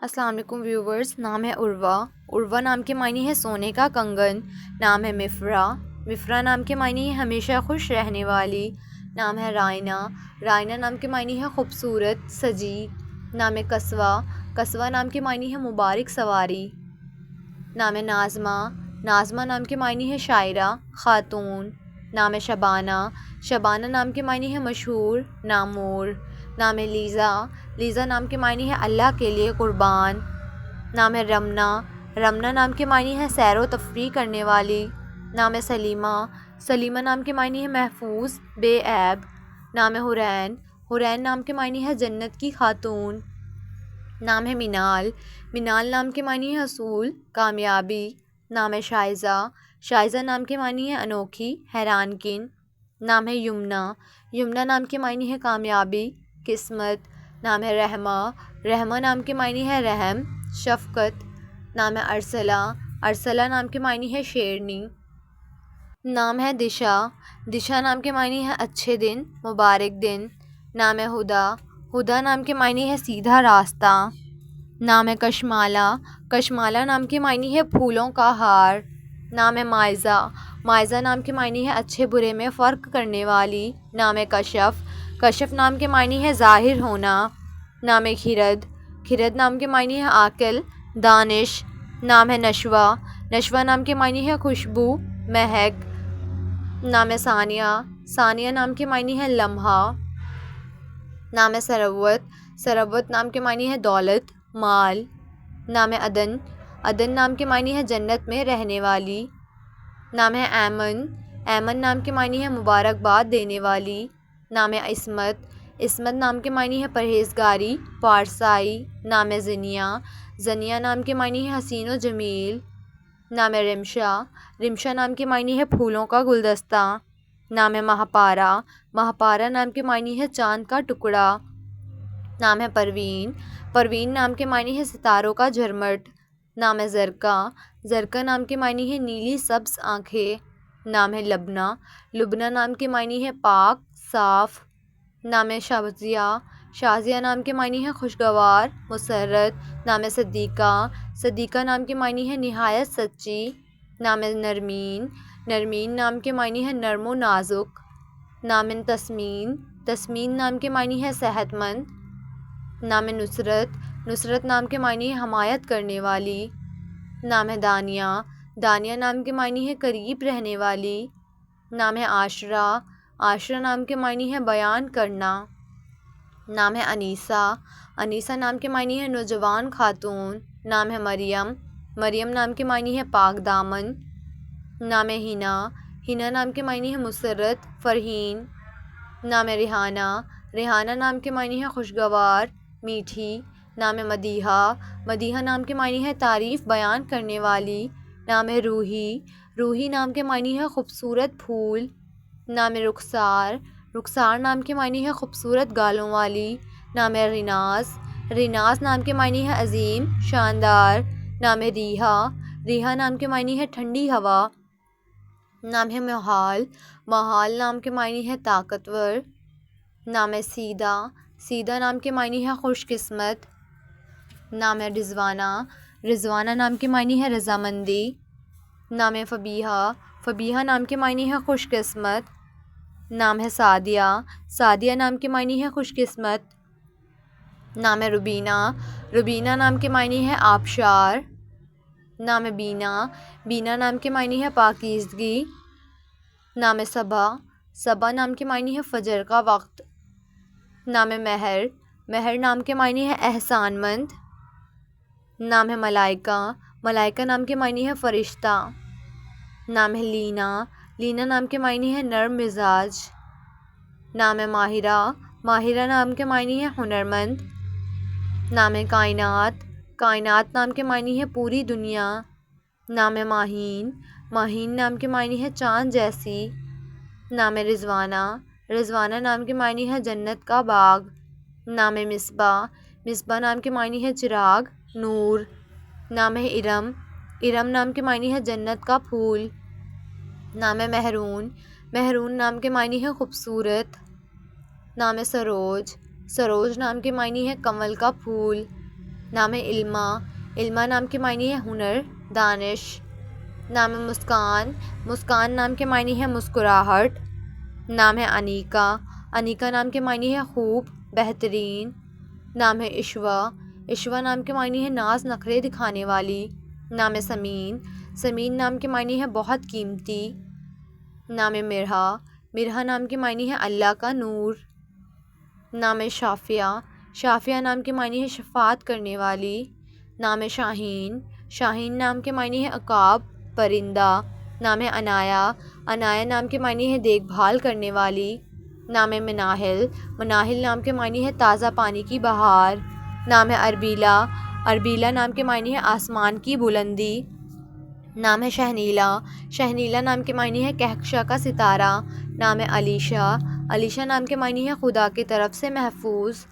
السلام علیکم ویورز. نام ہے عروہ. عروہ نام کے معنی ہے سونے کا کنگن. نام ہے مفرا. مفرا نام کے معنی ہے ہمیشہ خوش رہنے والی. نام ہے رائنا. رائنا نام کے معنی ہے خوبصورت سجی. نام ہے قصوہ. قصوہ نام کے معنی ہے مبارک سواری. نام ہے ناظمہ. ناظمہ نام کے معنی ہے شاعرہ خاتون. نام ہے شبانہ. شبانہ نام کے معنی ہے مشہور نامور. نام ہے لیزا. لیزا نام کے معنی ہے اللہ کے لیے قربان. نام ہے رمنا. رمنا نام کے معنی ہے سیر و تفریح کرنے والی. نام ہے سلیمہ. سلیمہ نام کے معنی ہے محفوظ بے عیب. نام ہے حرین. حرین نام کے معنی ہے جنت کی خاتون. نام ہے منال. منال نام کے معنی ہے اصول کامیابی. نام ہے شائزہ. شائزہ نام کے معنی ہے انوکھی حیران کن. نام ہے یمنا. یمنا نام کے معنی ہے کامیابی قسمت. نام ہے رحمہ. رحمہ نام کے معنی ہے رحم شفقت. نام ہے ارسلہ. ارسلہ نام کے معنی ہے شیرنی. نام ہے دشا. دشا نام کے معنی ہے اچھے دن مبارک دن. نام ہے ہدا. ہدا نام کے معنی ہے سیدھا راستہ. نام ہے کشمالہ. کشمالہ نام کے معنی ہے پھولوں کا ہار. نام ہے مائزہ. مائزہ نام کے معنی ہے اچھے برے میں فرق کرنے والی. نام ہے کشف. کشف نام کے معنی ہے ظاہر ہونا. نام ہے خرد. خرد نام کے معنی ہے عاقل دانش. نام ہے نشوہ. نشوہ نام کے معنی ہے خوشبو مہک. نام ہے ثانیہ. ثانیہ نام کے معنی ہے لمحہ. نام ہے ثروت. ثروت نام کے معنی ہے دولت مال. نام ہے عدن. عدن نام کے معنی ہے جنت میں رہنے والی. نام ہے ایمن. ایمن نام کے معنی ہے مبارکباد دینے والی. نام ہے عصمت. عصمت نام کے معنی ہے پرہیزگاری پارسائی. نام ہے زنیہ. زنیہ نام کے معنی ہے حسین و جمیل. نام ہے رمشا. رمشا نام کے معنی ہے پھولوں کا گلدستہ. نام ہے مہاپارا. مہاپارا نام کے معنی ہے چاند کا ٹکڑا. نام ہے پروین. پروین نام کے معنی ہے ستاروں کا جھرمٹ. نام ہے زرقا. زرقا نام کے معنی ہے نیلی سبز آنکھیں. نام ہے لبنہ. لبنہ نام کے معنی ہے پاک صاف. نام ہے شازیہ. شازیہ نام کے معنی ہے خوشگوار مسرت. نام ہے صدیقہ. صدیقہ نام کے معنی ہے نہایت سچی. نام ہے نرمین. نرمین نام کے معنی ہے نرم و نازک. نام ہے تسمین. تسمین نام کے معنی ہے صحت مند. نام ہے نصرت. نصرت نام کے معنی ہے حمایت کرنے والی. نام ہے دانیہ. دانیہ نام کے معنی ہے قریب رہنے والی. نام ہے عاشرہ. عاشرہ نام کے معنی ہے بیان کرنا. نام ہے انیسہ. انیسہ نام کے معنی ہے نوجوان خاتون. نام ہے مریم. مریم نام کے معنی ہے پاک دامن. نام ہے حنا. حنا نام کے معنی ہے مسرت فرحین. نام ہے ریحانہ. ریحانہ نام کے معنی ہے خوشگوار میٹھی. نام ہے مدیحہ. مدیحہ نام کے معنی ہے تعریف بیان کرنے والی. نام ہے روحی. روحی نام کے معنی ہے خوبصورت پھول. نام ہے رخسار. رخسار نام کے معنی ہے خوبصورت گالوں والی. نام ہے ریناس. ریناس نام کے معنی ہے عظیم شاندار. نام ہے ریحا. ریحا نام کے معنی ہے ٹھنڈی ہوا. نام ہے محال. محال نام کے معنی ہے طاقتور. نام ہے سیدہ. سیدہ نام کے معنی ہے خوش قسمت. نام ہے رضوانہ. رضوانہ نام کے معنی ہے رضامندی. نام ہے فبیہہ. فبیہہ نام کے معنی ہے خوش قسمت. نام ہے سعدیہ. سعدیہ نام کے معنی ہے خوش قسمت. نام ہے ربینہ. ربینہ نام کے معنی ہے آبشار. نام ہے بینا. بینا نام کے معنی ہے پاکیزگی. نام ہے صبا. صبا نام کے معنی ہے فجر کا وقت. نام ہے مہر. مہر نام کے معنی ہے احسان مند. نام ہے ملائکہ. ملائکہ نام کے معنی ہے فرشتہ. نام ہے لینا. لینا نام کے معنی ہے نرم مزاج. نام ہے ماہرہ. ماہرہ نام کے معنی ہے ہنرمند. نام ہے کائنات. کائنات نام کے معنی ہے پوری دنیا. نام ہے ماہین. ماہین نام کے معنی ہے چاند جیسی. نام ہے رضوانہ. رضوانہ نام کے معنی ہے جنت کا باغ. نام ہے مصباح. مصباح نام کے معنی ہے چراغ نور. نام ہے ارم. ارم نام کے معنی ہے جنت کا پھول. نام ہے مہرون. مہرون نام کے معنی ہے خوبصورت. نام ہے سروج. سروج نام کے معنی ہے کمل کا پھول. نام ہے علما، علما نام کے معنی ہے ہنر، دانش۔ نام ہے مسکان، مسکان نام کے معنی ہے مسکراہٹ۔ نام ہے انیکا، انیکا نام کے معنی ہے خوب، بہترین۔ نام ہے عشوہ، عشوہ نام کے معنی ہے ناز نخرے دکھانے والی۔ نام ہے سمین، سمین نام کے معنی ہے بہت قیمتی۔ نام ہے مرہا، مرہا نام کے معنی ہے اللہ کا نور۔ نام ہے شافیہ، شافیہ نام کے معنی ہے شفاعت کرنے والی۔ نام ہے شاہین، شاہین نام کے معنی ہے عقاب، پرندہ۔ نام ہے عنایا، عنایا نام کے معنی ہے دیکھ بھال کرنے والی۔ نام ہے مناہل، مناہل نام کے معنی ہے تازہ پانی کی بہار۔ نام ہے اربیلا، اربیلا نام کے معنی ہے آسمان کی بلندی۔ نام ہے شہنیلا، شہنیلا نام کے معنی ہے کہکشاں کا ستارہ۔ نام ہے علیشا، علیشا نام کے معنی ہے خدا کی طرف سے محفوظ۔